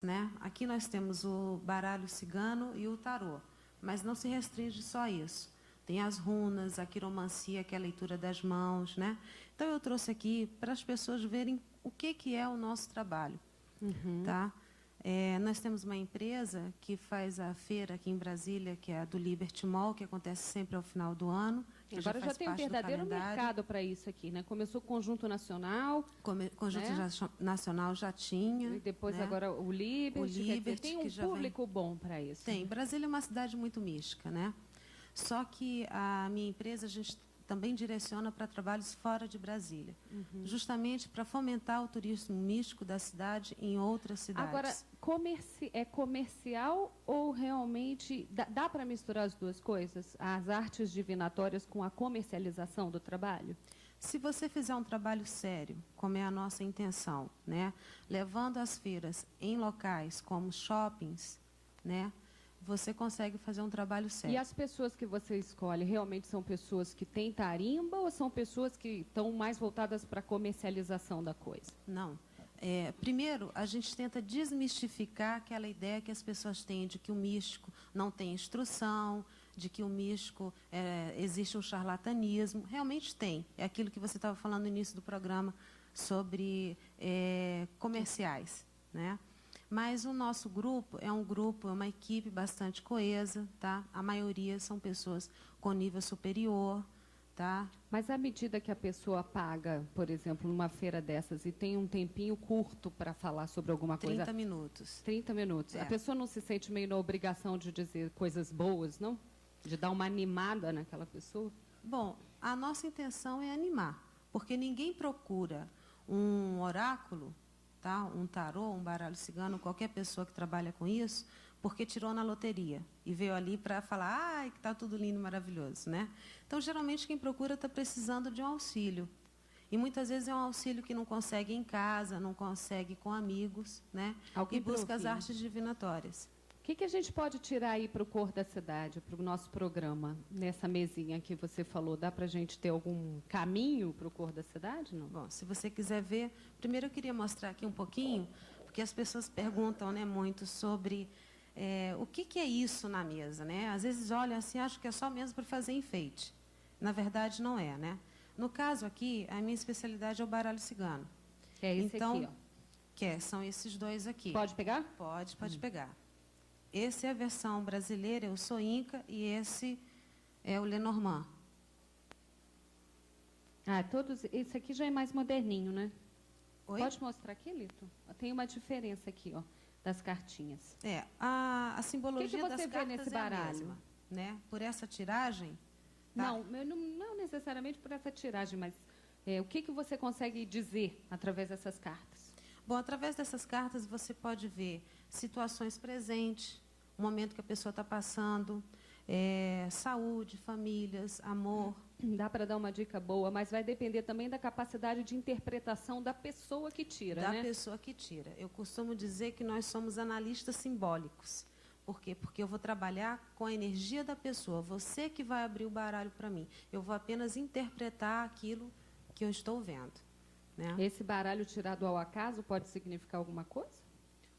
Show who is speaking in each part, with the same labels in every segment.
Speaker 1: né? Aqui nós temos o baralho cigano e o tarô, mas não se restringe só a isso. Tem as runas, a quiromancia, que é a leitura das mãos, né? Então eu trouxe aqui para as pessoas verem o que é o nosso trabalho, tá? Nós temos uma empresa que faz a feira aqui em Brasília, que é a do Liberty Mall, que acontece sempre ao final do ano.
Speaker 2: Agora já tem um verdadeiro mercado para isso aqui, né? Começou o Conjunto Nacional.
Speaker 1: Conjunto Nacional já tinha.
Speaker 2: E depois,
Speaker 1: né?
Speaker 2: agora o Liberty.
Speaker 1: O Liberty,
Speaker 2: tem um público bom para isso.
Speaker 1: Tem. Brasília é uma cidade muito mística, né? Só que a minha empresa, a gente também direciona para trabalhos fora de Brasília, justamente para fomentar o turismo místico da cidade em outras cidades.
Speaker 2: Agora, é comercial ou realmente dá para misturar as duas coisas? As artes divinatórias com a comercialização do trabalho?
Speaker 1: Se você fizer um trabalho sério, como é a nossa intenção, né, levando as feiras em locais como shoppings, né, você consegue fazer um trabalho sério.
Speaker 2: E as pessoas que você escolhe realmente são pessoas que têm tarimba ou são pessoas que estão mais voltadas para a comercialização da coisa?
Speaker 1: Não. Primeiro, a gente tenta desmistificar aquela ideia que as pessoas têm de que o místico não tem instrução, de que o místico existe um charlatanismo. Realmente tem. É aquilo que você estava falando no início do programa sobre comerciais, né? Mas o nosso grupo é uma equipe bastante coesa, tá? A maioria são pessoas com nível superior, tá?
Speaker 2: Mas à medida que a pessoa paga, por exemplo, numa feira dessas e tem um tempinho curto para falar sobre alguma coisa...
Speaker 1: 30 minutos.
Speaker 2: 30 minutos. A pessoa não se sente meio na obrigação de dizer coisas boas, não? De dar uma animada naquela pessoa?
Speaker 1: Bom, a nossa intenção é animar, porque ninguém procura um oráculo, tá? Um tarô, um baralho cigano, qualquer pessoa que trabalha com isso, porque tirou na loteria e veio ali para falar, que está tudo lindo, maravilhoso, né? Então, geralmente, quem procura está precisando de um auxílio. E muitas vezes é um auxílio que não consegue em casa, não consegue com amigos, né?
Speaker 2: Alguém
Speaker 1: e busca as artes divinatórias.
Speaker 2: O que a gente pode tirar aí para o Cor da Cidade, para o nosso programa, nessa mesinha que você falou? Dá para a gente ter algum caminho para o Cor da Cidade? Não?
Speaker 1: Bom, se você quiser ver, primeiro eu queria mostrar aqui um pouquinho, porque as pessoas perguntam, né, muito sobre o que é isso na mesa, né? Às vezes olham assim, acham que é só mesmo para fazer enfeite. Na verdade, não é, né? No caso aqui, a minha especialidade é o baralho cigano.
Speaker 2: É esse aqui, ó.
Speaker 1: São esses dois aqui.
Speaker 2: Pode pegar?
Speaker 1: Pode pegar. Esse é a versão brasileira, eu sou Inca, e esse é o Lenormand.
Speaker 2: Esse aqui já é mais moderninho, né?
Speaker 1: Oi?
Speaker 2: Pode mostrar aqui, Lito? Tem uma diferença aqui, ó, das cartinhas.
Speaker 1: A simbologia das
Speaker 2: cartas
Speaker 1: vê nesse baralho?
Speaker 2: É a mesma,
Speaker 1: né? Por essa tiragem?
Speaker 2: Tá? Não necessariamente por essa tiragem, mas o que você consegue dizer através dessas cartas?
Speaker 1: Bom, através dessas cartas você pode ver situações presentes, o momento que a pessoa está passando, saúde, famílias, amor.
Speaker 2: Dá para dar uma dica boa, mas vai depender também da capacidade de interpretação da pessoa que tira, né?
Speaker 1: Da pessoa que tira. Eu costumo dizer que nós somos analistas simbólicos. Por quê? Porque eu vou trabalhar com a energia da pessoa. Você que vai abrir o baralho para mim. Eu vou apenas interpretar aquilo que eu estou vendo. Né?
Speaker 2: Esse baralho tirado ao acaso pode significar alguma coisa?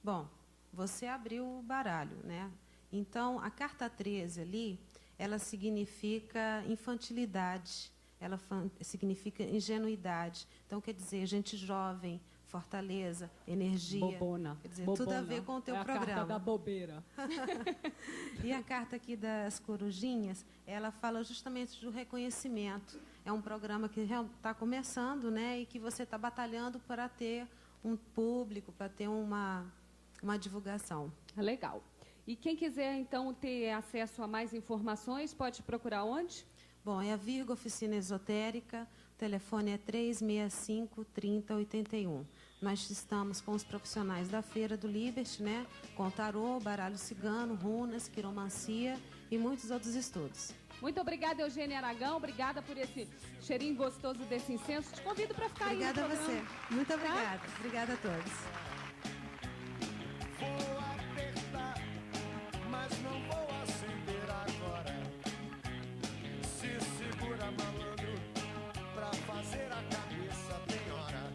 Speaker 1: Bom, você abriu o baralho, né? Então, a carta 13 ali, ela significa infantilidade, ela significa ingenuidade. Então, quer dizer, gente jovem, fortaleza, energia.
Speaker 2: Bobona.
Speaker 1: Quer dizer,
Speaker 2: Bobona.
Speaker 1: Tudo a ver com o teu programa.
Speaker 2: A carta da bobeira.
Speaker 1: E a carta aqui das corujinhas, ela fala justamente do reconhecimento. É um programa que está começando, né? E que você está batalhando para ter um público, para ter uma divulgação.
Speaker 2: Legal. E quem quiser, então, ter acesso a mais informações, pode procurar onde?
Speaker 1: Bom, é a Virgo Oficina Esotérica, o telefone é 365-3081. Nós estamos com os profissionais da Feira do Liberty, né? Com tarô, baralho cigano, runas, quiromancia e muitos outros estudos.
Speaker 2: Muito obrigada, Eugênia Aragão. Obrigada por esse cheirinho gostoso desse incenso. Te convido para ficar
Speaker 1: obrigada
Speaker 2: aí no
Speaker 1: programa. Obrigada a você. Muito obrigada. Tá? Obrigada a todos.
Speaker 3: Vou apertar, mas não vou acender agora. Se segura, malandro, pra fazer a cabeça tem hora.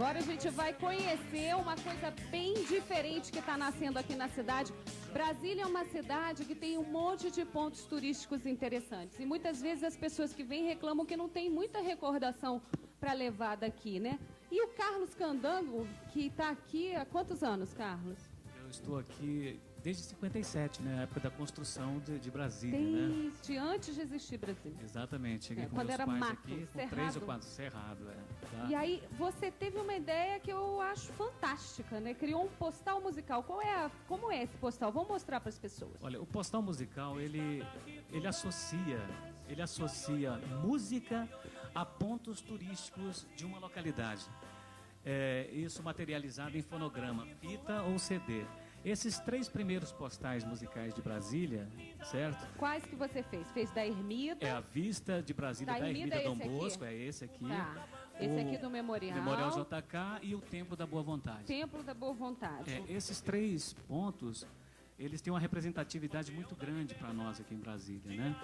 Speaker 2: Agora a gente vai conhecer uma coisa bem diferente que está nascendo aqui na cidade. Brasília é uma cidade que tem um monte de pontos turísticos interessantes. E muitas vezes as pessoas que vêm reclamam que não tem muita recordação para levar daqui, né? E o Carlos Candango, que está aqui há quantos anos, Carlos?
Speaker 4: Eu estou aqui desde 57, né? Na época da construção de Brasília, né?
Speaker 2: Desde antes de existir Brasília.
Speaker 4: Exatamente. Cheguei com
Speaker 2: quando
Speaker 4: meus
Speaker 2: era
Speaker 4: pais
Speaker 2: mato,
Speaker 4: aqui, com
Speaker 2: cerrado.
Speaker 4: 3 ou 4, cerrado, tá?
Speaker 2: E aí, você teve uma ideia que eu acho fantástica, né? Criou um postal musical. Como é esse postal? Vamos mostrar para as pessoas.
Speaker 4: Olha, o postal musical, ele associa música a pontos turísticos de uma localidade. Isso materializado em fonograma, fita ou CD. Esses 3 primeiros postais musicais de Brasília, certo?
Speaker 2: Quais que você fez? Fez da Ermida?
Speaker 4: É a Vista de Brasília, da Ermida Dom Bosco, é esse aqui.
Speaker 2: Tá. Esse aqui do Memorial.
Speaker 4: Memorial JK e o Templo da Boa Vontade.
Speaker 2: Templo da Boa Vontade.
Speaker 4: Esses 3 pontos, eles têm uma representatividade muito grande para nós aqui em Brasília, né?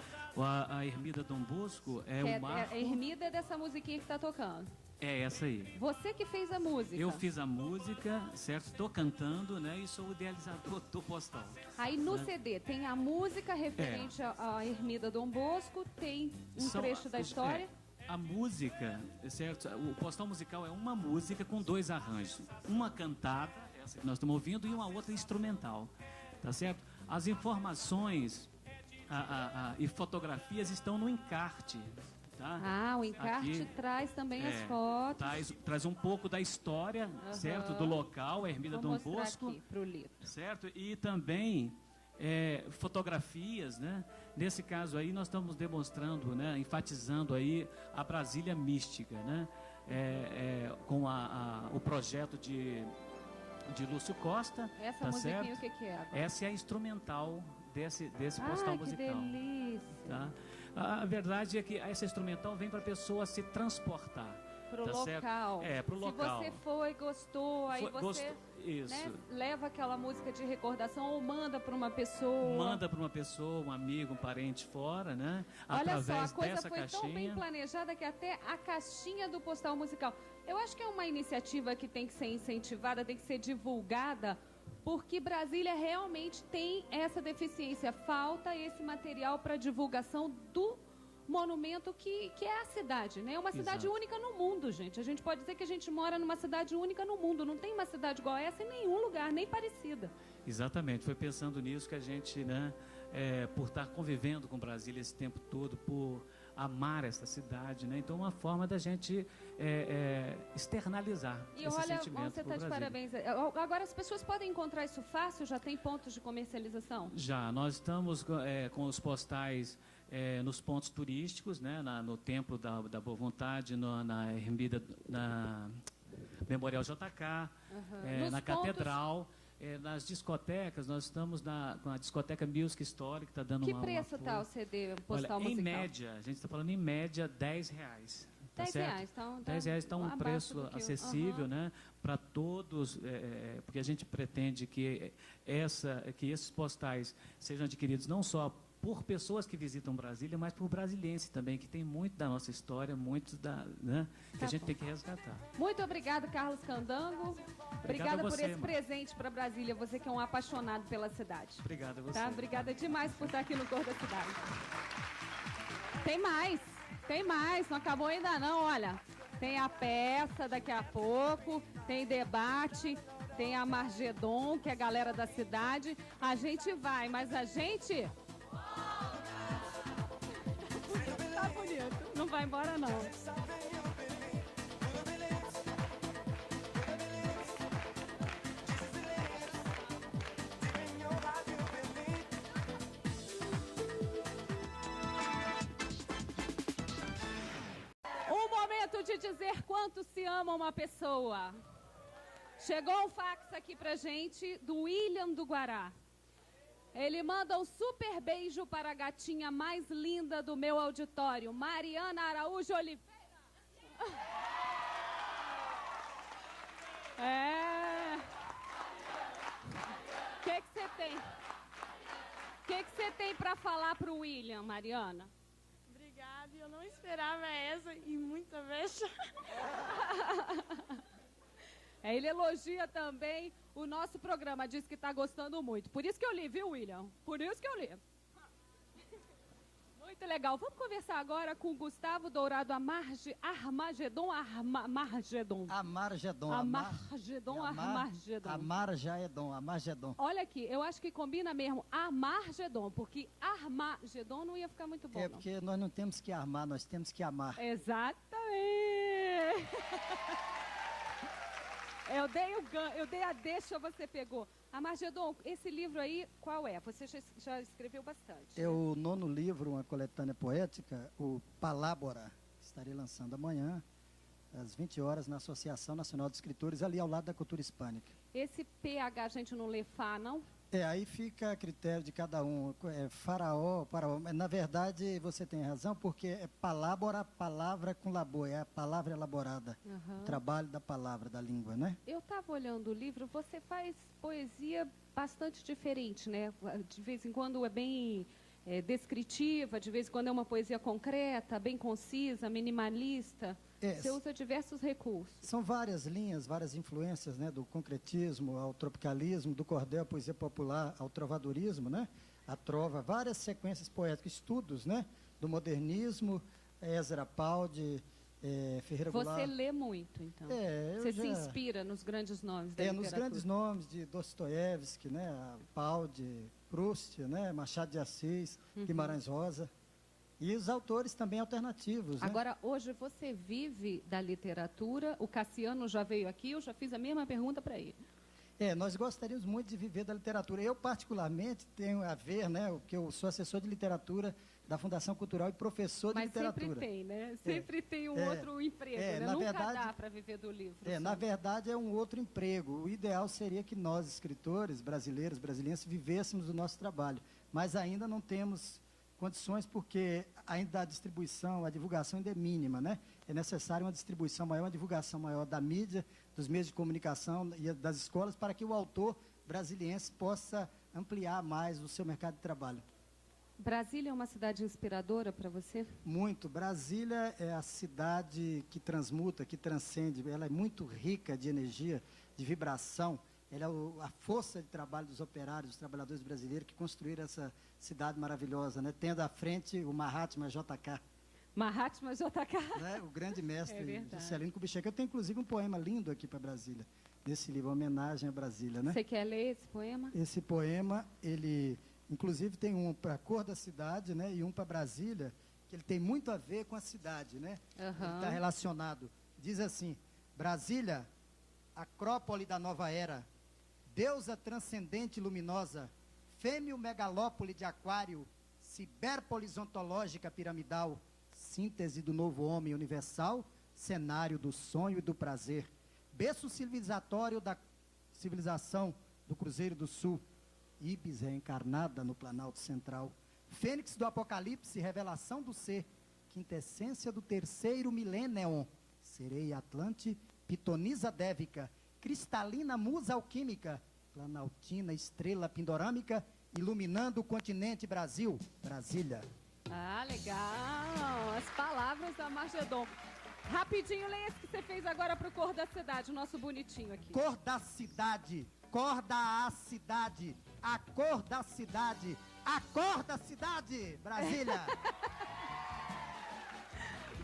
Speaker 4: A Ermida Dom Bosco o marco...
Speaker 2: A Ermida é dessa musiquinha que está tocando.
Speaker 4: É essa aí.
Speaker 2: Você que fez a música.
Speaker 4: Eu fiz a música, certo? Estou cantando, né? E sou o idealizador do postal.
Speaker 2: Aí no CD tem a música referente à Ermida Dom Bosco, tem um trecho da história.
Speaker 4: A música, certo? O postal musical é uma música com 2 arranjos. Uma cantada, essa que nós estamos ouvindo, e uma outra instrumental. Tá certo? As informações e fotografias estão no encarte. Tá?
Speaker 2: O encarte aqui, traz também as fotos.
Speaker 4: Traz um pouco da história, certo? Do local, a Ermida Dom Bosco.
Speaker 2: Aqui pro livro.
Speaker 4: Certo? E também fotografias, né? Nesse caso aí nós estamos demonstrando, né? Enfatizando aí a Brasília mística, né? Com o projeto de Lúcio Costa.
Speaker 2: Essa
Speaker 4: tá
Speaker 2: musiquinha,
Speaker 4: certo?
Speaker 2: o que é agora?
Speaker 4: Essa é a instrumental desse postal musical.
Speaker 2: Que delícia!
Speaker 4: Tá? A verdade é que essa instrumental vem para a pessoa se transportar.
Speaker 2: Pro
Speaker 4: tá
Speaker 2: local.
Speaker 4: Certo? Pro local.
Speaker 2: Se você foi, gostou, aí você né, leva aquela música de recordação ou manda para uma pessoa.
Speaker 4: Manda para uma pessoa, um amigo, um parente fora, né?
Speaker 2: Olha
Speaker 4: através
Speaker 2: só, a coisa
Speaker 4: dessa
Speaker 2: foi
Speaker 4: caixinha.
Speaker 2: tão bem planejada que até a caixinha do postal musical. Eu acho que é uma iniciativa que tem que ser incentivada, tem que ser divulgada, porque Brasília realmente tem essa deficiência. Falta esse material para divulgação do monumento que é a cidade, né? É uma cidade única no mundo, gente. A gente pode dizer que a gente mora numa cidade única no mundo. Não tem uma cidade igual essa em nenhum lugar, nem parecida.
Speaker 4: Exatamente. Foi pensando nisso que a gente, né, por estar convivendo com Brasília esse tempo todo, por amar essa cidade, né? Então, uma forma da gente externalizar esse sentimento.
Speaker 2: E olha, você está de parabéns. Agora, as pessoas podem encontrar isso fácil? Já tem pontos de comercialização?
Speaker 4: Já. Nós estamos com os postais nos pontos turísticos, né? No Templo da Boa Vontade, na Ermida, na Memorial JK, na Catedral. Nas discotecas, nós estamos com a discoteca Music Story, que está dando
Speaker 2: uma preço está o CD postal musical?
Speaker 4: Em média, a gente está falando em média R$10. Tá
Speaker 2: R$10, então.
Speaker 4: R$10 está um preço acessível, né? Para todos, porque a gente pretende que esses postais sejam adquiridos não só por pessoas que visitam Brasília, mas por brasilienses também, que tem muito da nossa história, muito né, que a gente tem que resgatar.
Speaker 2: Muito obrigado, Carlos Candango. Obrigada por esse presente para Brasília, você que é um apaixonado pela cidade.
Speaker 4: Obrigado a você.
Speaker 2: Tá? Obrigada demais por estar aqui no Cor da Cidade. Tem mais, não acabou ainda não, olha. Tem a peça daqui a pouco, tem debate, tem a Margedon, que é a galera da cidade. A gente vai, mas a gente... Tá bonito. Não vai embora, não. Um momento de dizer quanto se ama uma pessoa. Chegou um fax aqui pra gente do William do Guará. Ele manda um super beijo para a gatinha mais linda do meu auditório, Mariana Araújo Oliveira. O que você tem? O que você tem para falar pro William, Mariana?
Speaker 5: Obrigada, eu não esperava essa e muita vexa.
Speaker 2: Ele elogia também o nosso programa, diz que está gostando muito. Por isso que eu li, viu, William? Por isso que eu li. Muito legal. Vamos conversar agora com o Gustavo Dourado Armagedon. Olha aqui, eu acho que combina mesmo Armagedon, porque Armagedon não ia ficar muito bom.
Speaker 5: Porque nós não temos que armar, nós temos que amar.
Speaker 2: Exatamente. Eu dei a deixa, você pegou. Armagedon, esse livro aí, qual é? Você já escreveu bastante.
Speaker 5: É o 9º livro, uma coletânea poética, o Palábora. Estarei lançando amanhã, às 20 horas, na Associação Nacional de Escritores, ali ao lado da Cultura Hispânica.
Speaker 2: Esse PH a gente não lê Fá, não?
Speaker 5: Aí fica a critério de cada um. Faraó. Na verdade, você tem razão, porque é palábora, palavra com labor, é a palavra elaborada. O trabalho da palavra, da língua, né?
Speaker 2: Eu estava olhando o livro, você faz poesia bastante diferente, né? De vez em quando é bem descritiva, de vez em quando é uma poesia concreta, bem concisa, minimalista. Você usa diversos recursos.
Speaker 5: São várias linhas, várias influências, né? Do concretismo ao tropicalismo, do cordel à poesia popular ao trovadorismo, né? A trova, várias sequências poéticas, estudos, né? Do modernismo, Ezra Pound, Ferreira Goulart.
Speaker 2: Você lê muito, então. Você se inspira nos grandes nomes da literatura.
Speaker 5: Nos grandes nomes de Dostoiévski, né? Pound, Proust, né? Machado de Assis, Guimarães Rosa. E os autores também alternativos, né?
Speaker 2: Agora, hoje você vive da literatura, o Cassiano já veio aqui, eu já fiz a mesma pergunta para ele.
Speaker 5: Nós gostaríamos muito de viver da literatura. Eu, particularmente, tenho a ver, né, que eu sou assessor de literatura da Fundação Cultural e professor de literatura.
Speaker 2: Mas sempre tem, né? Sempre tem um outro emprego, né? Nunca dá para viver do livro.
Speaker 5: Na verdade, é um outro emprego. O ideal seria que nós, escritores brasileiros, brasileiras, vivêssemos do nosso trabalho. Mas ainda não temos condições, porque ainda a distribuição, a divulgação ainda é mínima, né? É necessário uma distribuição maior, uma divulgação maior da mídia, dos meios de comunicação e das escolas, para que o autor brasiliense possa ampliar mais o seu mercado de trabalho.
Speaker 2: Brasília é uma cidade inspiradora para você?
Speaker 5: Muito. Brasília é a cidade que transmuta, que transcende. Ela é muito rica de energia, de vibração. Ela é a força de trabalho dos operários, dos trabalhadores brasileiros que construíram essa cidade maravilhosa, né? Tendo à frente o Mahatma JK.
Speaker 2: Mahatma JK?
Speaker 5: Né? O grande mestre Juscelino Kubitschek. Eu tenho, inclusive, um poema lindo aqui para Brasília, nesse livro, homenagem a Brasília, né?
Speaker 2: Você quer ler esse poema?
Speaker 5: Esse poema, ele, inclusive, tem um para a cor da cidade, né? E um para Brasília, que ele tem muito a ver com a cidade, né? Ele está relacionado. Diz assim: Brasília, acrópole da nova era, deusa transcendente e luminosa, fêmeo megalópole de aquário, ciberpolis ontológica piramidal, síntese do novo homem universal, cenário do sonho e do prazer, berço civilizatório da civilização do Cruzeiro do Sul, Ibis reencarnada no Planalto Central, fênix do apocalipse, revelação do ser, quintessência do terceiro milênio, sereia atlante, pitonisa dévica, cristalina musa alquímica, planaltina estrela pindorâmica, iluminando o continente Brasil, Brasília.
Speaker 2: Ah, legal! As palavras da Armagedon. Rapidinho, leia esse que você fez agora pro Cor da Cidade, o nosso bonitinho aqui.
Speaker 5: Cor da cidade, cor da cidade, a cor da cidade, a cor da cidade, Brasília.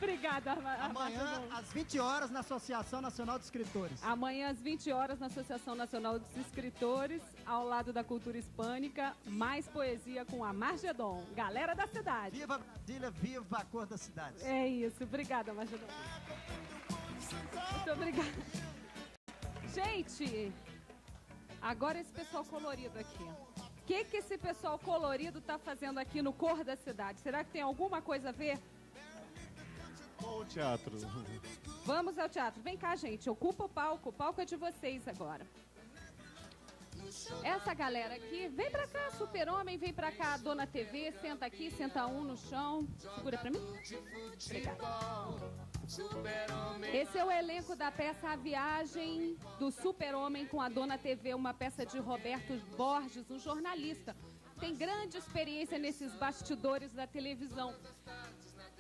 Speaker 2: Obrigada,
Speaker 5: Amanhã, às 20 horas, na Associação Nacional de Escritores.
Speaker 2: Amanhã, às 20 horas, na Associação Nacional dos Escritores, ao lado da Cultura Hispânica, mais poesia com Armagedon. Galera da cidade.
Speaker 5: Viva Brasília, viva a cor da cidade.
Speaker 2: É isso. Obrigada, Armagedon. Muito obrigada. Gente, agora esse pessoal colorido aqui. O que esse pessoal colorido está fazendo aqui no Cor da Cidade? Será que tem alguma coisa a ver?
Speaker 6: Ou teatro.
Speaker 2: Vamos ao teatro. Vem cá, gente. Ocupa o palco é de vocês agora. Essa galera aqui, vem pra cá, Super-Homem, vem pra cá, Dona TV, senta aqui, senta um no chão. Segura pra mim. Obrigada. Esse é o elenco da peça A Viagem do Super-Homem com a Dona TV, uma peça de Roberto Borges, um jornalista. Tem grande experiência nesses bastidores da televisão.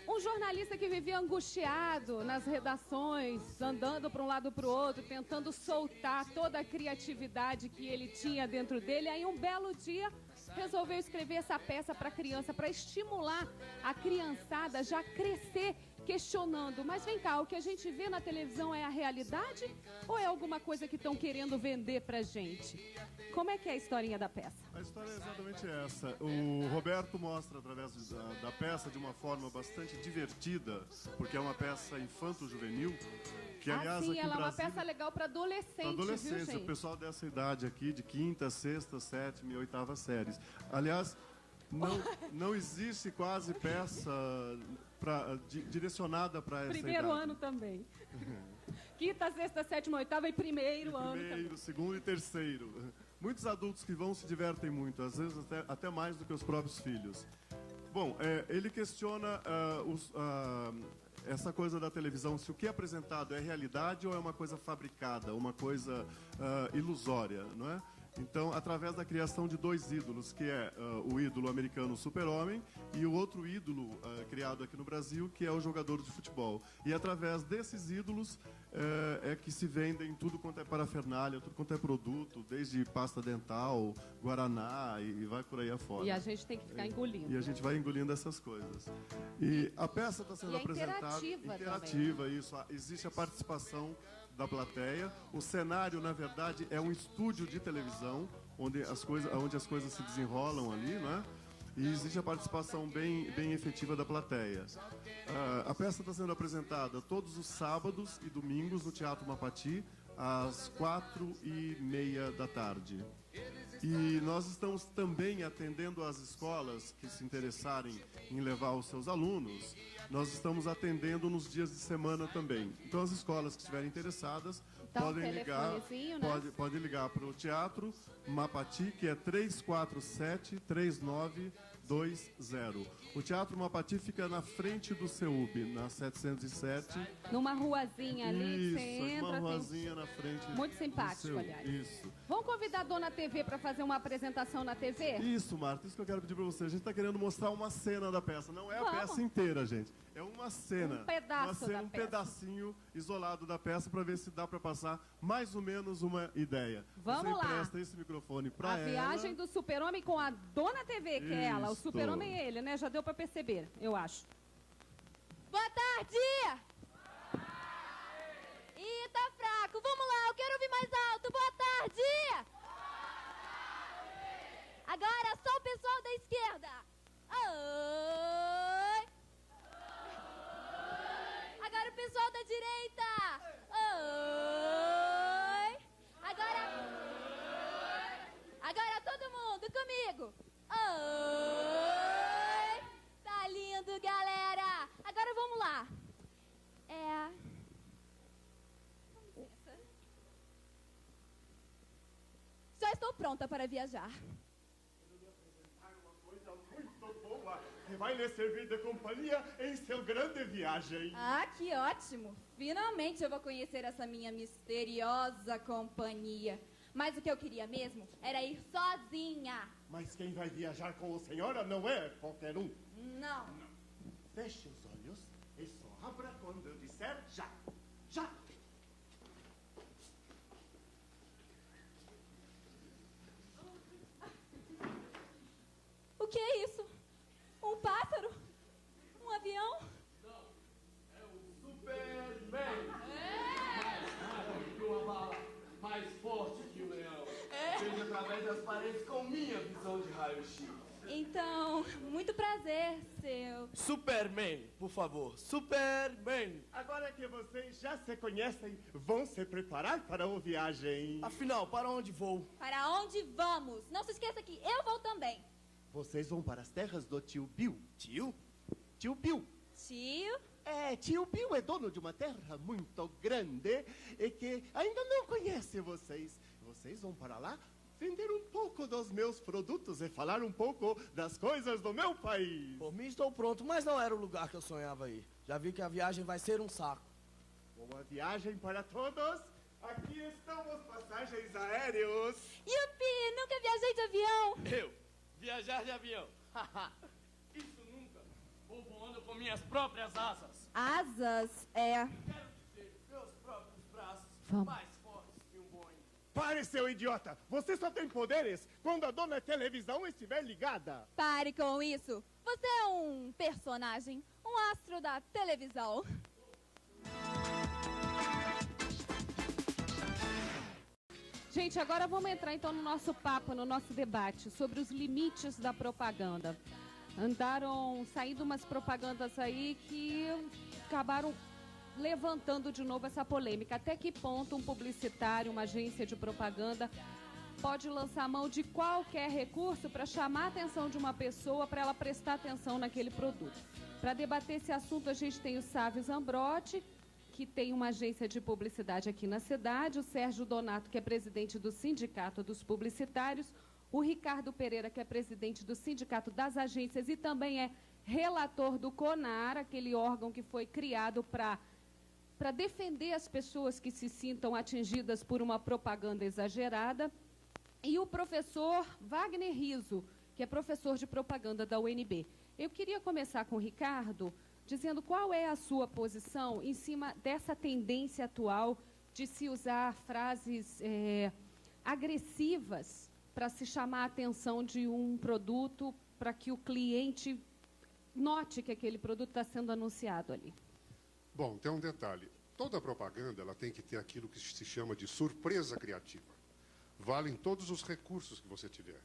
Speaker 2: Um jornalista que vivia angustiado nas redações, andando para um lado para o outro, tentando soltar toda a criatividade que ele tinha dentro dele. Aí um belo dia resolveu escrever essa peça para criança, para estimular a criançada já crescer questionando. Mas vem cá, o que a gente vê na televisão é a realidade ou é alguma coisa que estão querendo vender pra gente? Como é que é a historinha da peça?
Speaker 6: A história é exatamente essa. O Roberto mostra através da peça de uma forma bastante divertida, porque é uma peça infanto-juvenil, que aliás
Speaker 2: sim,
Speaker 6: aqui
Speaker 2: ela
Speaker 6: em
Speaker 2: é uma
Speaker 6: Brasília,
Speaker 2: peça legal para adolescente,
Speaker 6: adolescentes,
Speaker 2: viu, gente?
Speaker 6: o pessoal dessa idade aqui, de 5ª, 6ª, 7ª e 8ª séries. Aliás, não existe quase peça direcionada para essa
Speaker 2: Primeiro
Speaker 6: idade.
Speaker 2: ano também. 5ª, 6ª, 7ª, 8ª e primeiro ano também.
Speaker 6: Primeiro, segundo e terceiro. Muitos adultos que vão se divertem muito, às vezes até mais do que os próprios filhos. Bom, ele questiona essa coisa da televisão, se o que é apresentado é realidade ou é uma coisa fabricada, uma coisa ilusória, não é? Então, através da criação de 2 ídolos, que é o ídolo americano Super-Homem e o outro ídolo criado aqui no Brasil, que é o jogador de futebol. E através desses ídolos é que se vendem tudo quanto é parafernália, tudo quanto é produto, desde pasta dental, guaraná e vai por aí afora.
Speaker 2: E a gente tem que ficar engolindo.
Speaker 6: E a gente vai engolindo essas coisas. E a peça está sendo apresentada...
Speaker 2: Interativa
Speaker 6: também. Isso. Existe a participação da plateia. O cenário, na verdade, é um estúdio de televisão, onde as coisas se desenrolam ali, né? E existe a participação bem efetiva da plateia. A peça está sendo apresentada todos os sábados e domingos no Teatro Mapati, às 4h30 da tarde. E nós estamos também atendendo as escolas que se interessarem em levar os seus alunos. Nós estamos atendendo nos dias de semana também. Então, as escolas que estiverem interessadas podem ligar para o Teatro Mapati, que é 347-3920. O Teatro Mapati fica na frente do CEUB, na 707.
Speaker 2: Numa ruazinha ali,
Speaker 6: isso,
Speaker 2: você entra.
Speaker 6: Uma ruazinha na frente.
Speaker 2: Muito simpático, aliás.
Speaker 6: Isso.
Speaker 2: Vamos convidar a Dona TV para fazer uma apresentação na TV?
Speaker 6: Isso, Marta, isso que eu quero pedir para você. A gente está querendo mostrar uma cena da peça. Não é a peça inteira, gente. É uma cena.
Speaker 2: Um pedaço da
Speaker 6: um
Speaker 2: peça.
Speaker 6: pedacinho isolado da peça para ver se dá para passar mais ou menos uma ideia.
Speaker 2: Vamos lá.
Speaker 6: Você empresta esse microfone para ela.
Speaker 2: A viagem do Super-Homem com a Dona TV, que é ela. O
Speaker 6: Isso.
Speaker 2: Super-Homem é ele, né? Já deu para perceber, eu acho.
Speaker 7: Boa tarde! Ih, tá fraco. Vamos lá, eu quero ouvir mais alto. Boa tarde! Agora só o pessoal da esquerda. Oi! Agora o pessoal da direita. Oi! Agora todo mundo comigo. Oi! Tá lindo, galera. Agora vamos lá. Já estou pronta para viajar.
Speaker 3: Que vai lhe servir de companhia em seu grande viagem.
Speaker 7: Ah, que ótimo! Finalmente eu vou conhecer essa minha misteriosa companhia. Mas o que eu queria mesmo era ir sozinha.
Speaker 3: Mas quem vai viajar com a senhora não é qualquer um.
Speaker 7: Não.
Speaker 3: Feche os olhos e só abra quando eu disser já. Já!
Speaker 7: O que é isso? Um pássaro? Um avião?
Speaker 8: Não, é o Superman. Mais rápido que uma bala, mais forte que um leão. Veja através das paredes com minha visão de raio-x.
Speaker 7: Então, muito prazer, seu...
Speaker 8: Superman, por favor, Superman.
Speaker 3: Agora que vocês já se conhecem, vão se preparar para a viagem.
Speaker 8: Afinal, para onde vou?
Speaker 7: Para onde vamos? Não se esqueça que eu vou também.
Speaker 3: Vocês vão para as terras do tio Bill.
Speaker 8: Tio?
Speaker 3: Tio Bill.
Speaker 7: Tio?
Speaker 3: Tio Bill é dono de uma terra muito grande e que ainda não conhece vocês. Vocês vão para lá vender um pouco dos meus produtos e falar um pouco das coisas do meu país.
Speaker 8: Por mim estou pronto, mas não era o lugar que eu sonhava ir. Já vi que a viagem vai ser um saco.
Speaker 3: Boa viagem para todos. Aqui estão os passagens aéreos.
Speaker 7: Yupi, nunca viajei de avião.
Speaker 8: Eu? Viajar de avião? Isso nunca. Vou voando com minhas próprias asas.
Speaker 7: Asas é...
Speaker 8: Quero dizer, meus próprios braços, mais fortes que um Boeing.
Speaker 3: Pare, seu idiota! Você só tem poderes quando a dona televisão estiver ligada.
Speaker 7: Pare com isso. Você é um personagem, um astro da televisão.
Speaker 2: Gente, agora vamos entrar então no nosso papo, no nosso debate sobre os limites da propaganda. Andaram saindo umas propagandas aí que acabaram levantando de novo essa polêmica. Até que ponto um publicitário, uma agência de propaganda pode lançar mão de qualquer recurso para chamar a atenção de uma pessoa, para ela prestar atenção naquele produto. Para debater esse assunto, a gente tem o Sávio Zambrotti, que tem uma agência de publicidade aqui na cidade, o Sérgio Donato, que é presidente do Sindicato dos Publicitários, o Ricardo Pereira, que é presidente do Sindicato das Agências e também é relator do CONAR, aquele órgão que foi criado para defender as pessoas que se sintam atingidas por uma propaganda exagerada, e o professor Wagner Riso, que é professor de propaganda da UNB. Eu queria começar com o Ricardo, dizendo qual é a sua posição em cima dessa tendência atual de se usar frases agressivas para se chamar a atenção de um produto, para que o cliente note que aquele produto está sendo anunciado ali.
Speaker 9: Bom, tem um detalhe. Toda propaganda ela tem que ter aquilo que se chama de surpresa criativa. Valem todos os recursos que você tiver.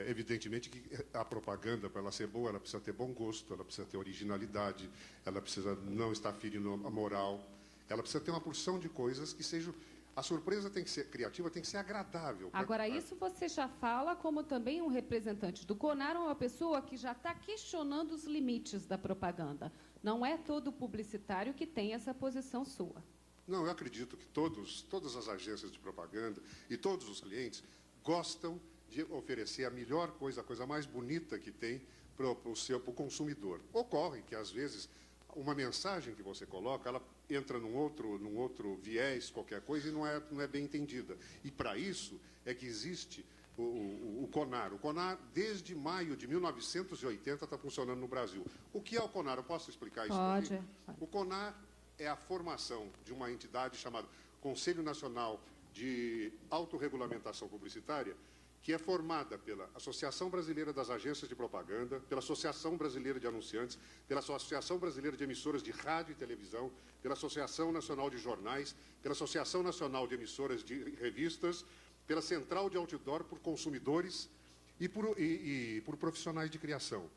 Speaker 9: Evidentemente que a propaganda, para ela ser boa, ela precisa ter bom gosto, ela precisa ter originalidade, ela precisa não estar ferindo a moral, ela precisa ter uma porção de coisas que sejam... A surpresa tem que ser criativa, tem que ser agradável.
Speaker 2: Agora, isso você já fala como também um representante do CONAR, uma pessoa que já está questionando os limites da propaganda. Não é todo publicitário que tem essa posição sua.
Speaker 9: Não, eu acredito que todas as agências de propaganda e todos os clientes gostam de oferecer a melhor coisa, a coisa mais bonita que tem para o consumidor. Ocorre que, às vezes, uma mensagem que você coloca, ela entra num outro viés, qualquer coisa, e não é bem entendida. E, para isso, é que existe o CONAR. O CONAR, desde maio de 1980, está funcionando no Brasil. O que é o CONAR? Eu posso explicar isso?
Speaker 2: Pode.
Speaker 9: O CONAR é a formação de uma entidade chamada Conselho Nacional de Autorregulamentação Publicitária, que é formada pela Associação Brasileira das Agências de Propaganda, pela Associação Brasileira de Anunciantes, pela Associação Brasileira de Emissoras de Rádio e Televisão, pela Associação Nacional de Jornais, pela Associação Nacional de Emissoras de Revistas, pela Central de Outdoor por consumidores e por profissionais de criação.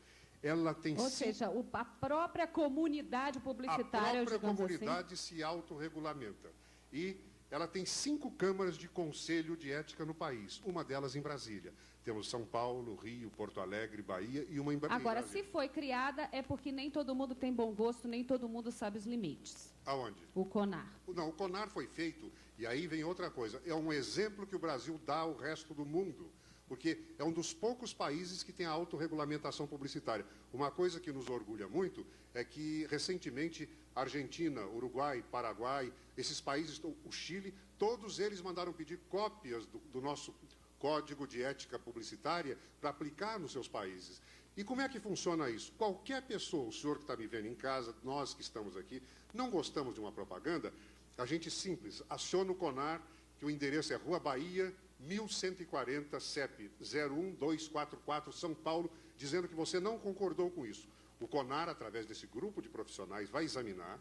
Speaker 9: Ela tem...
Speaker 2: Ou seja, a própria comunidade publicitária...
Speaker 9: A própria comunidade se autorregulamenta. E ela tem 5 câmaras de conselho de ética no país, uma delas em Brasília. Temos São Paulo, Rio, Porto Alegre, Bahia e uma em Brasília.
Speaker 2: Agora, se foi criada, é porque nem todo mundo tem bom gosto, nem todo mundo sabe os limites.
Speaker 9: Aonde?
Speaker 2: O CONAR.
Speaker 9: Não, o CONAR foi feito, e aí vem outra coisa, é um exemplo que o Brasil dá ao resto do mundo, porque é um dos poucos países que tem a autorregulamentação publicitária. Uma coisa que nos orgulha muito é que, recentemente, Argentina, Uruguai, Paraguai, esses países, o Chile, todos eles mandaram pedir cópias do nosso Código de Ética Publicitária para aplicar nos seus países. E como é que funciona isso? Qualquer pessoa, o senhor que está me vendo em casa, nós que estamos aqui, não gostamos de uma propaganda, a gente simples, aciona o CONAR, que o endereço é Rua Bahia, 1140, CEP 01244, São Paulo, dizendo que você não concordou com isso. O CONAR, através desse grupo de profissionais, vai examinar,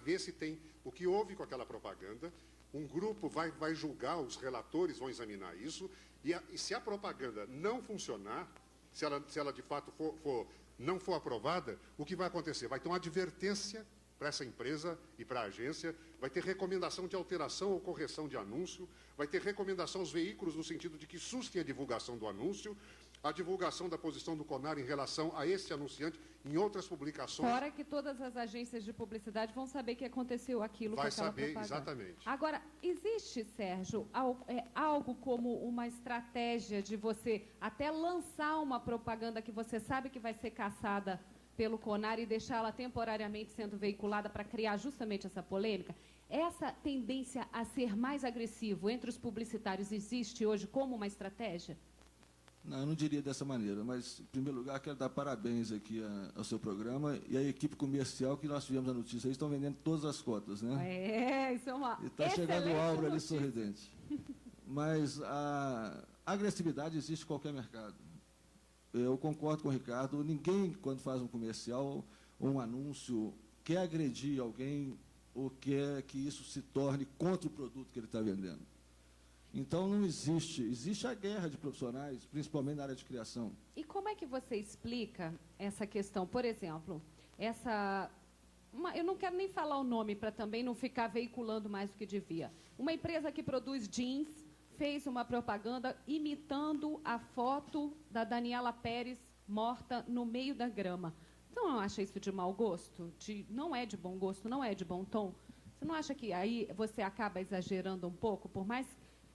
Speaker 9: ver se tem o que houve com aquela propaganda, um grupo vai julgar, os relatores vão examinar isso, e se a propaganda não funcionar, se ela de fato não for aprovada, o que vai acontecer? Vai ter uma advertência para essa empresa e para a agência, vai ter recomendação de alteração ou correção de anúncio, vai ter recomendação aos veículos no sentido de que sustem a divulgação do anúncio, a divulgação da posição do CONAR em relação a esse anunciante em outras publicações.
Speaker 2: Fora que todas as agências de publicidade vão saber que aconteceu aquilo com aquela propaganda.
Speaker 9: Vai saber, exatamente.
Speaker 2: Agora, existe, Sérgio, algo como uma estratégia de você até lançar uma propaganda que você sabe que vai ser caçada pelo CONAR e deixá-la temporariamente sendo veiculada para criar justamente essa polêmica? Essa tendência a ser mais agressivo entre os publicitários existe hoje como uma estratégia?
Speaker 10: Não, eu não diria dessa maneira, mas, em primeiro lugar, quero dar parabéns aqui ao seu programa e à equipe comercial, que nós tivemos a notícia. Eles estão vendendo todas as cotas, né?
Speaker 2: Isso é uma
Speaker 10: E está chegando o Álvaro ali sorridente. Mas a agressividade existe em qualquer mercado. Eu concordo com o Ricardo. Ninguém, quando faz um comercial ou um anúncio, quer agredir alguém ou quer que isso se torne contra o produto que ele está vendendo. Então, não existe a guerra de profissionais, principalmente na área de criação.
Speaker 2: E como é que você explica essa questão? Por exemplo, eu não quero nem falar o nome para também não ficar veiculando mais do que devia. Uma empresa que produz jeans fez uma propaganda imitando a foto da Daniela Pérez morta no meio da grama. Então, não acha isso de mau gosto? Não é de bom gosto, não é de bom tom? Você não acha que aí você acaba exagerando um pouco, por mais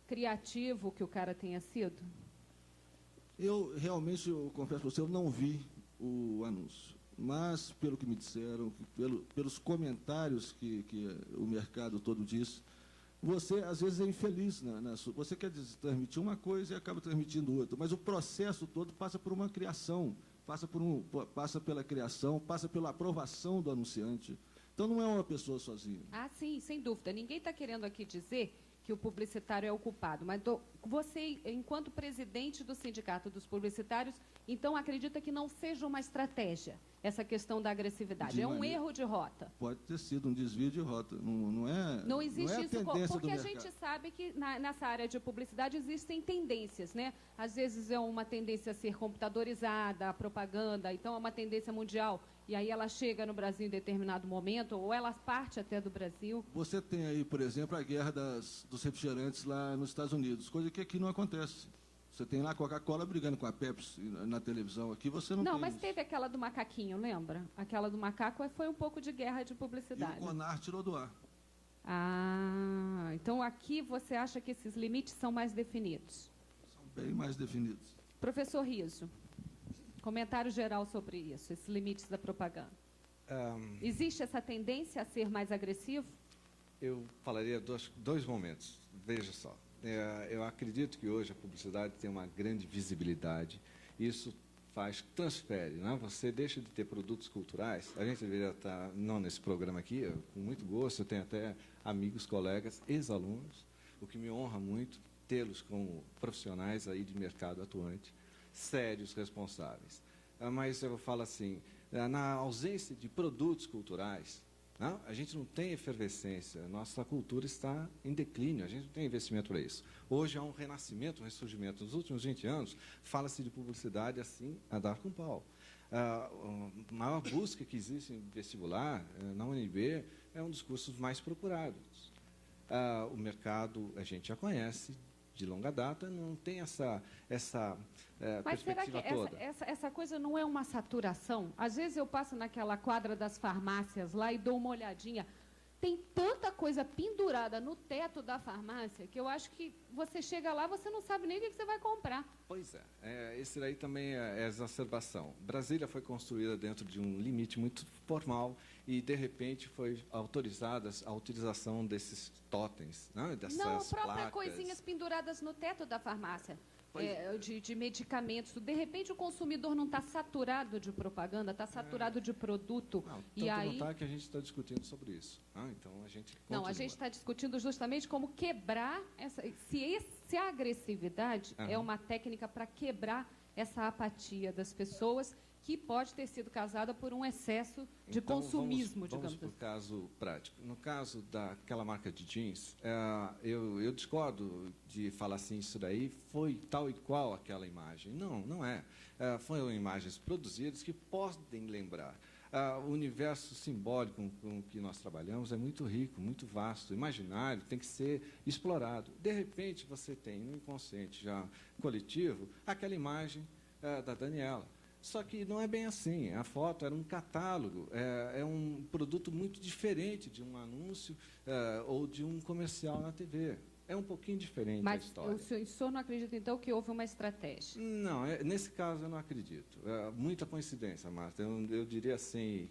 Speaker 2: criativo que o cara tenha sido?
Speaker 10: Eu confesso para você, eu não vi o anúncio. Mas, pelo que me disseram, pelos comentários que o mercado todo diz, você, às vezes, é infeliz. Você quer transmitir uma coisa e acaba transmitindo outra. Mas o processo todo passa por uma criação, passa pela criação, passa pela aprovação do anunciante. Então, não é uma pessoa sozinha.
Speaker 2: Ah, sim, sem dúvida. Ninguém está querendo aqui dizer que o publicitário é o culpado, mas você, enquanto presidente do Sindicato dos Publicitários, então acredita que não seja uma estratégia essa questão da agressividade? É um erro de rota?
Speaker 10: Pode ter sido um desvio de rota.
Speaker 2: Não existe isso, porque a
Speaker 10: mercado.
Speaker 2: gente sabe que nessa área de publicidade existem tendências, né? Às vezes é uma tendência a ser computadorizada, a propaganda, então é uma tendência mundial. E aí ela chega no Brasil em determinado momento, ou ela parte até do Brasil.
Speaker 10: Você tem aí, por exemplo, a guerra dos refrigerantes lá nos Estados Unidos, coisa que aqui não acontece. Você tem lá a Coca-Cola brigando com a Pepsi na televisão. Aqui você não tem.
Speaker 2: Não, mas teve aquela do macaquinho, lembra? Aquela do macaco foi um pouco de guerra de publicidade.
Speaker 10: E o CONAR tirou do ar.
Speaker 2: Ah, então aqui você acha que esses limites são mais definidos?
Speaker 10: São bem mais definidos.
Speaker 2: Professor Riso, comentário geral sobre isso, esses limites da propaganda. Existe essa tendência a ser mais agressivo?
Speaker 11: Eu falaria dois momentos. Veja só. Eu acredito que hoje a publicidade tem uma grande visibilidade. Isso transfere, né? Você deixa de ter produtos culturais. A gente deveria estar, não nesse programa aqui, com muito gosto, eu tenho até amigos, colegas, ex-alunos, o que me honra muito tê-los como profissionais aí de mercado atuante, sérios, responsáveis. Mas eu falo assim, na ausência de produtos culturais, não? A gente não tem efervescência, nossa cultura está em declínio, a gente não tem investimento para isso. Hoje há um renascimento, um ressurgimento. Nos últimos 20 anos, fala-se de publicidade assim, a dar com pau. A maior busca que existe em vestibular, na UNB, é um dos cursos mais procurados. O mercado, a gente já conhece, de longa data, não tem essa
Speaker 2: mas será que
Speaker 11: toda.
Speaker 2: essa coisa não é uma saturação? Às vezes eu passo naquela quadra das farmácias lá e dou uma olhadinha. Tem tanta coisa pendurada no teto da farmácia que eu acho que você chega lá, você não sabe nem o que você vai comprar.
Speaker 11: Pois é. Esse daí também é exacerbação. Brasília foi construída dentro de um limite muito formal e, de repente, foi autorizada a utilização desses totens, né? Dessas
Speaker 2: próprias
Speaker 11: placas.
Speaker 2: Coisinhas penduradas no teto da farmácia. De medicamentos. De repente, o consumidor não está saturado de propaganda, está saturado de produto.
Speaker 11: Não está que a gente está discutindo sobre isso. Então, a gente continua.
Speaker 2: Não, a gente está discutindo justamente como quebrar se a agressividade é uma técnica para quebrar essa apatia das pessoas que pode ter sido causada por um excesso de consumismo, digamos assim.
Speaker 11: Vamos para o caso prático. No caso daquela marca de jeans, eu discordo de falar assim, isso daí foi tal e qual aquela imagem. Não é. Foram imagens produzidas que podem lembrar. O universo simbólico com que nós trabalhamos é muito rico, muito vasto, imaginário, tem que ser explorado. De repente, você tem no inconsciente já coletivo aquela imagem da Daniela. Só que não é bem assim. A foto era um catálogo, é um produto muito diferente de um anúncio ou de um comercial na TV. É um pouquinho diferente a história.
Speaker 2: Mas o senhor não acredita, então, que houve uma estratégia?
Speaker 11: Não, nesse caso eu não acredito. Muita coincidência, Marta. Eu diria assim,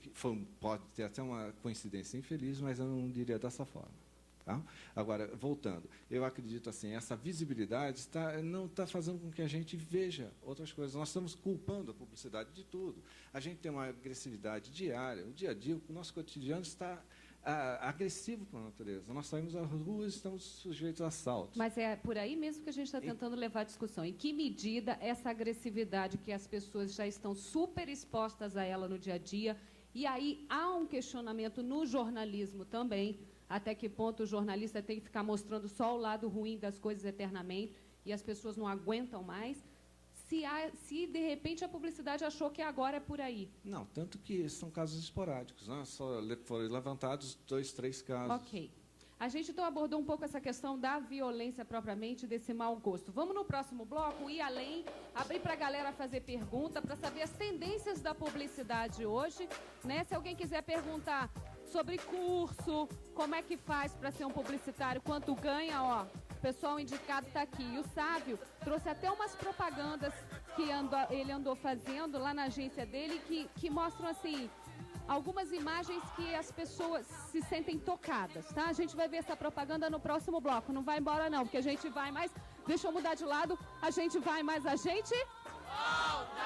Speaker 11: pode ter até uma coincidência infeliz, mas eu não diria dessa forma. Tá? Agora, voltando, eu acredito assim, essa visibilidade não está fazendo com que a gente veja outras coisas. Nós estamos culpando a publicidade de tudo. A gente tem uma agressividade diária, o dia a dia, o nosso cotidiano está agressivo com a natureza. Nós saímos às ruas e estamos sujeitos a assaltos.
Speaker 2: Mas é por aí mesmo que a gente está tentando levar a discussão. Em que medida essa agressividade que as pessoas já estão super expostas a ela no dia a dia, e aí há um questionamento no jornalismo também, até que ponto o jornalista tem que ficar mostrando só o lado ruim das coisas eternamente e as pessoas não aguentam mais, se de repente a publicidade achou que agora é por aí.
Speaker 11: Não, tanto que são casos esporádicos, né? Só foram levantados 2, 3 casos.
Speaker 2: Ok. A gente então abordou um pouco essa questão da violência propriamente, desse mau gosto. Vamos no próximo bloco ir além, abrir para a galera fazer pergunta, para saber as tendências da publicidade hoje, né? Se alguém quiser perguntar sobre curso, como é que faz para ser um publicitário, quanto ganha, ó, o pessoal indicado está aqui. E o Sávio trouxe até umas propagandas que ele andou fazendo lá na agência dele, que mostram, assim, algumas imagens que as pessoas se sentem tocadas, tá? A gente vai ver essa propaganda no próximo bloco. Não vai embora, não, porque a gente vai mais... Deixa eu mudar de lado. A gente vai mais a gente... Volta!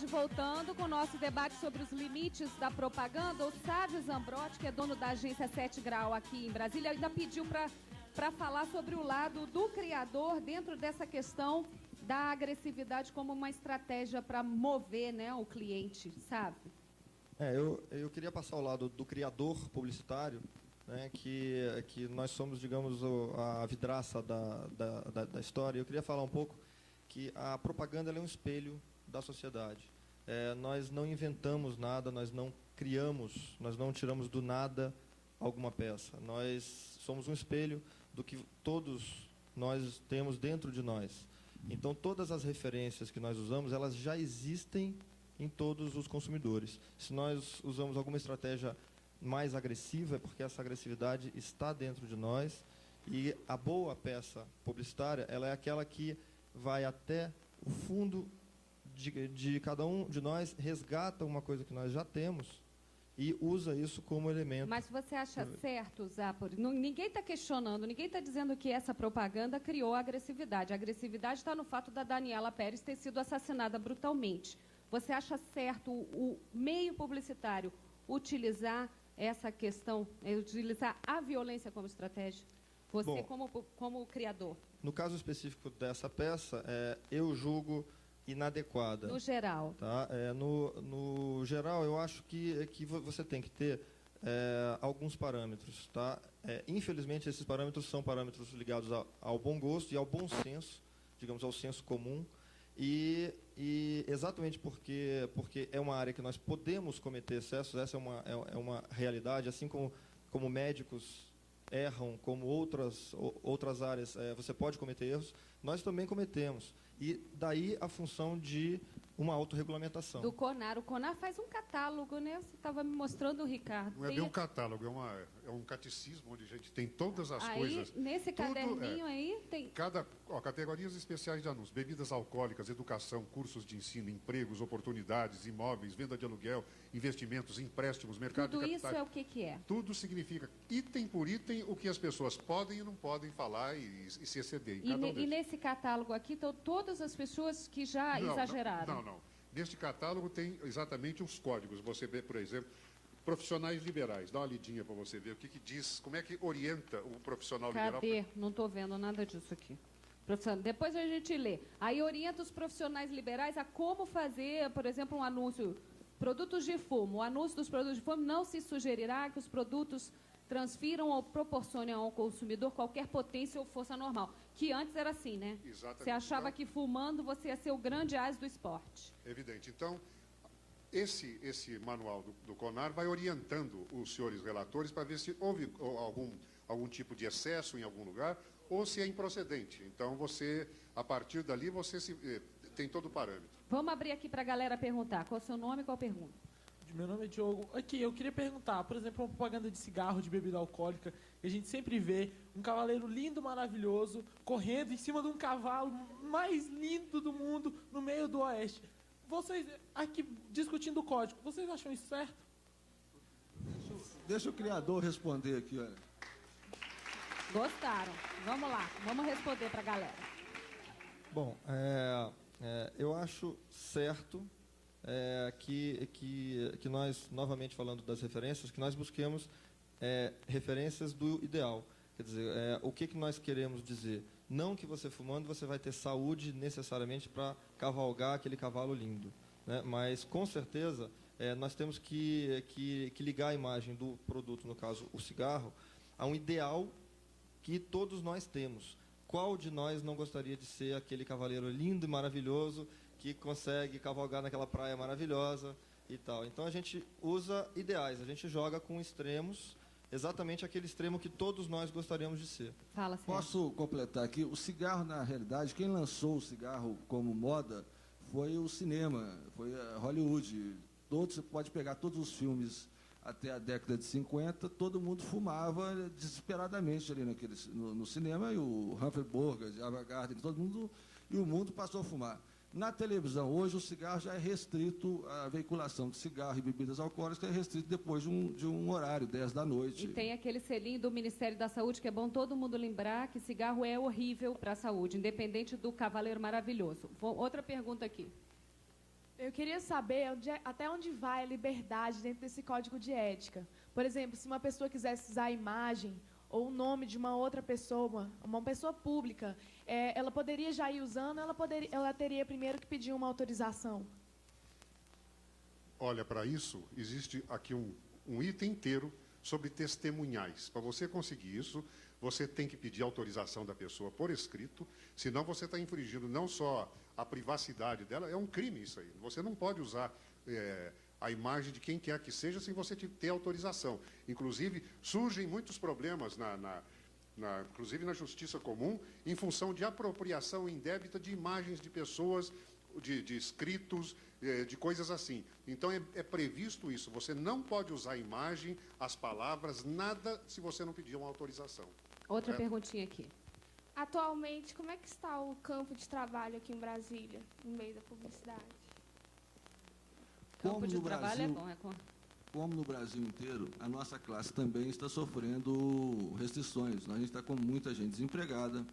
Speaker 2: Voltando com o nosso debate sobre os limites da propaganda, o Sávio Zambrotti, que é dono da agência 7 Grau aqui em Brasília, ainda pediu para falar sobre o lado do criador dentro dessa questão da agressividade como uma estratégia para mover, né, o cliente, sabe?
Speaker 12: Eu queria passar ao lado do criador publicitário, né, que nós somos, digamos, a vidraça da história. Eu queria falar um pouco que a propaganda ela é um espelho da sociedade. Nós não inventamos nada, nós não criamos, nós não tiramos do nada alguma peça. Nós somos um espelho do que todos nós temos dentro de nós. Então, todas as referências que nós usamos, elas já existem em todos os consumidores. Se nós usamos alguma estratégia mais agressiva, é porque essa agressividade está dentro de nós. E a boa peça publicitária, ela é aquela que vai até o fundo de cada um de nós, resgata uma coisa que nós já temos e usa isso como elemento.
Speaker 2: Mas você acha certo usar... Ninguém está questionando, ninguém está dizendo que essa propaganda criou a agressividade. A agressividade está no fato da Daniela Pérez ter sido assassinada brutalmente. Você acha certo o meio publicitário utilizar essa questão, utilizar a violência como estratégia? Você, como criador.
Speaker 12: No caso específico dessa peça, eu julgo inadequada.
Speaker 2: No geral.
Speaker 12: Tá? No geral, eu acho que você tem que ter alguns parâmetros. Tá? Infelizmente, esses parâmetros são parâmetros ligados ao bom gosto e ao bom senso, digamos, ao senso comum. E exatamente porque é uma área que nós podemos cometer excessos, essa é uma realidade, assim como médicos erram, como outras áreas você pode cometer erros, nós também cometemos. E daí a função de uma autorregulamentação.
Speaker 2: Do CONAR. O CONAR faz um catálogo, né? Você estava me mostrando, Ricardo.
Speaker 9: Não é bem um catálogo, é um catecismo onde a gente tem todas as coisas.
Speaker 2: Nesse caderninho aí tem...
Speaker 9: Categorias especiais de anúncios. Bebidas alcoólicas, educação, cursos de ensino, empregos, oportunidades, imóveis, venda de aluguel, investimentos, empréstimos, mercado de capitais.
Speaker 2: Tudo isso é o que é?
Speaker 9: Tudo significa, item por item, o que as pessoas podem e não podem falar e se exceder em cada um deles.
Speaker 2: E nesse catálogo aqui estão todas as pessoas que já exageraram?
Speaker 9: Não. Neste catálogo tem exatamente os códigos. Você vê, por exemplo, profissionais liberais. Dá uma lidinha para você ver o que diz, como é que orienta o profissional liberal.
Speaker 2: Cadê? Não estou vendo nada disso aqui. Depois a gente lê. Aí orienta os profissionais liberais a como fazer, por exemplo, um anúncio. Produtos de fumo. O anúncio dos produtos de fumo não se sugerirá que os produtos transfiram ou proporcionem ao consumidor qualquer potência ou força normal. Que antes era assim, né?
Speaker 9: Exatamente.
Speaker 2: Você achava que fumando você ia ser o grande as do esporte.
Speaker 9: Evidente. Então, esse manual do CONAR vai orientando os senhores relatores para ver se houve algum tipo de excesso em algum lugar ou se é improcedente. Então, a partir dali, você tem todo o parâmetro.
Speaker 2: Vamos abrir aqui para a galera perguntar. Qual é o seu nome e qual a pergunta?
Speaker 13: Meu nome é Diogo. Aqui, eu queria perguntar, por exemplo, uma propaganda de cigarro, de bebida alcoólica, que a gente sempre vê um cavaleiro lindo, maravilhoso, correndo em cima de um cavalo mais lindo do mundo, no meio do oeste. Vocês, aqui, discutindo o código, vocês acham isso certo?
Speaker 10: Deixa o criador responder aqui, olha.
Speaker 2: Gostaram. Vamos lá, vamos responder para a galera.
Speaker 12: Bom, eu acho certo que nós, novamente falando das referências, que nós busquemos referências do ideal. Quer dizer, o que nós queremos dizer? Não que você fumando você vai ter saúde necessariamente para cavalgar aquele cavalo lindo, né? Mas, com certeza, nós temos que ligar a imagem do produto, no caso o cigarro, a um ideal que todos nós temos. Qual de nós não gostaria de ser aquele cavaleiro lindo e maravilhoso que consegue cavalgar naquela praia maravilhosa e tal? Então a gente usa ideais, a gente joga com extremos, exatamente aquele extremo que todos nós gostaríamos de ser.
Speaker 2: Fala, Sérgio.
Speaker 10: Posso completar aqui? O cigarro, na realidade, quem lançou o cigarro como moda foi o cinema, foi a Hollywood. Você pode pegar todos os filmes até a década de 50, todo mundo fumava desesperadamente ali no cinema, e o Humphrey Bogart, Ava Gardner, todo mundo, e o mundo passou a fumar. Na televisão, hoje, o cigarro já é restrito, a veiculação de cigarro e bebidas alcoólicas é restrito depois de um horário, 10 da noite.
Speaker 2: E tem aquele selinho do Ministério da Saúde, que é bom todo mundo lembrar que cigarro é horrível para a saúde, independente do cavaleiro maravilhoso. Outra pergunta aqui.
Speaker 14: Eu queria saber até onde vai a liberdade dentro desse código de ética. Por exemplo, se uma pessoa quisesse usar a imagem ou o nome de uma outra pessoa, uma pessoa pública, ela poderia já ir usando, ela teria primeiro que pedir uma autorização?
Speaker 9: Olha, para isso, existe aqui um item inteiro sobre testemunhais. Para você conseguir isso, você tem que pedir autorização da pessoa por escrito, senão você está infringindo não só a privacidade dela, é um crime isso aí. Você não pode usar a imagem de quem quer que seja sem você ter autorização. Inclusive, surgem muitos problemas, inclusive na justiça comum, em função de apropriação indébita de imagens de pessoas, de escritos, de coisas assim. Então, é previsto isso. Você não pode usar a imagem, as palavras, nada, se você não pedir uma autorização.
Speaker 2: Outra perguntinha aqui.
Speaker 15: Atualmente, como é que está o campo de trabalho aqui em Brasília, no meio da publicidade?
Speaker 2: Campo de trabalho é bom,
Speaker 10: Como no Brasil inteiro, a nossa classe também está sofrendo restrições. A gente está com muita gente desempregada.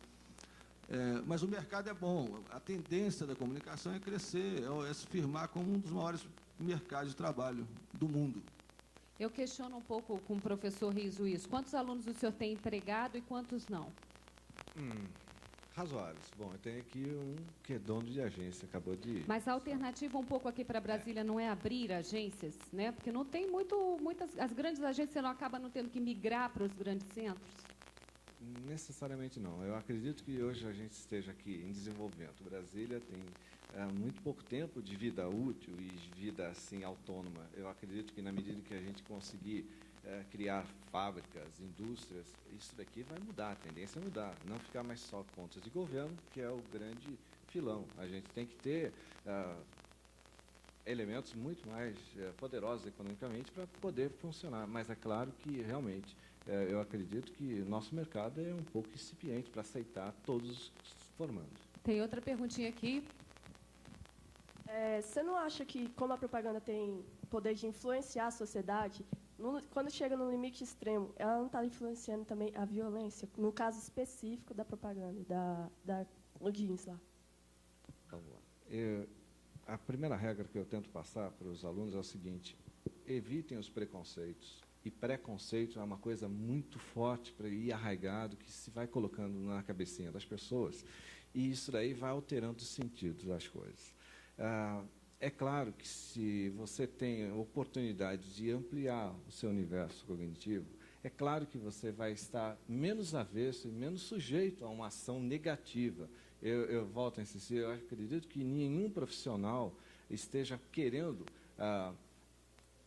Speaker 10: Mas o mercado é bom. A tendência da comunicação é crescer, é se firmar como um dos maiores mercados de trabalho do mundo.
Speaker 2: Eu questiono um pouco com o professor Riso isso. Quantos alunos o senhor tem empregado e quantos não?
Speaker 11: Razoáveis. Bom, eu tenho aqui um que é dono de agência, acabou de...
Speaker 2: Mas a alternativa um pouco aqui para Brasília não é abrir agências, né? Porque não tem muitas... As grandes agências, você não acaba não tendo que migrar para os grandes centros?
Speaker 11: Necessariamente não. Eu acredito que hoje a gente esteja aqui em desenvolvimento. Brasília tem muito pouco tempo de vida útil e de vida assim autônoma. Eu acredito que na medida que a gente conseguir criar fábricas, indústrias, isso daqui vai mudar, a tendência é mudar, não ficar mais só contas de governo, que é o grande filão. A gente tem que ter elementos muito mais poderosos economicamente para poder funcionar, mas é claro que realmente eu acredito que nosso mercado é um pouco incipiente para aceitar todos os formandos.
Speaker 2: Tem outra perguntinha aqui.
Speaker 16: Você não acha que, como a propaganda tem poder de influenciar a sociedade, quando chega no limite extremo, ela não está influenciando também a violência, no caso específico da propaganda, do jeans lá?
Speaker 11: Vamos lá. A primeira regra que eu tento passar para os alunos é o seguinte: evitem os preconceitos. E preconceito é uma coisa muito forte e arraigado que se vai colocando na cabecinha das pessoas, e isso daí vai alterando os sentidos das coisas. É claro que se você tem a oportunidade de ampliar o seu universo cognitivo, é claro que você vai estar menos avesso e menos sujeito a uma ação negativa. Eu volto a insistir, eu acredito que nenhum profissional esteja querendo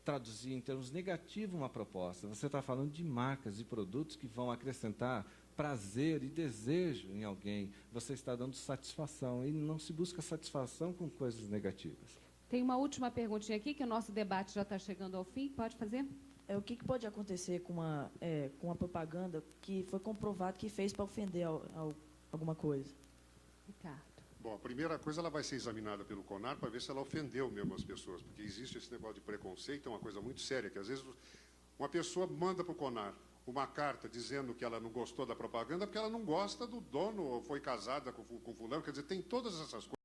Speaker 11: traduzir em termos negativos uma proposta. Você está falando de marcas e produtos que vão acrescentar prazer e desejo em alguém. Você está dando satisfação e não se busca satisfação com coisas negativas.
Speaker 2: Tem uma última perguntinha aqui, que o nosso debate já está chegando ao fim. Pode fazer?
Speaker 17: O que pode acontecer com uma propaganda que foi comprovado que fez para ofender alguma coisa?
Speaker 2: Ricardo.
Speaker 9: Bom, a primeira coisa, ela vai ser examinada pelo CONAR para ver se ela ofendeu mesmo as pessoas, porque existe esse negócio de preconceito, é uma coisa muito séria, que às vezes uma pessoa manda para o CONAR uma carta dizendo que ela não gostou da propaganda porque ela não gosta do dono ou foi casada com fulano, quer dizer, tem todas essas coisas.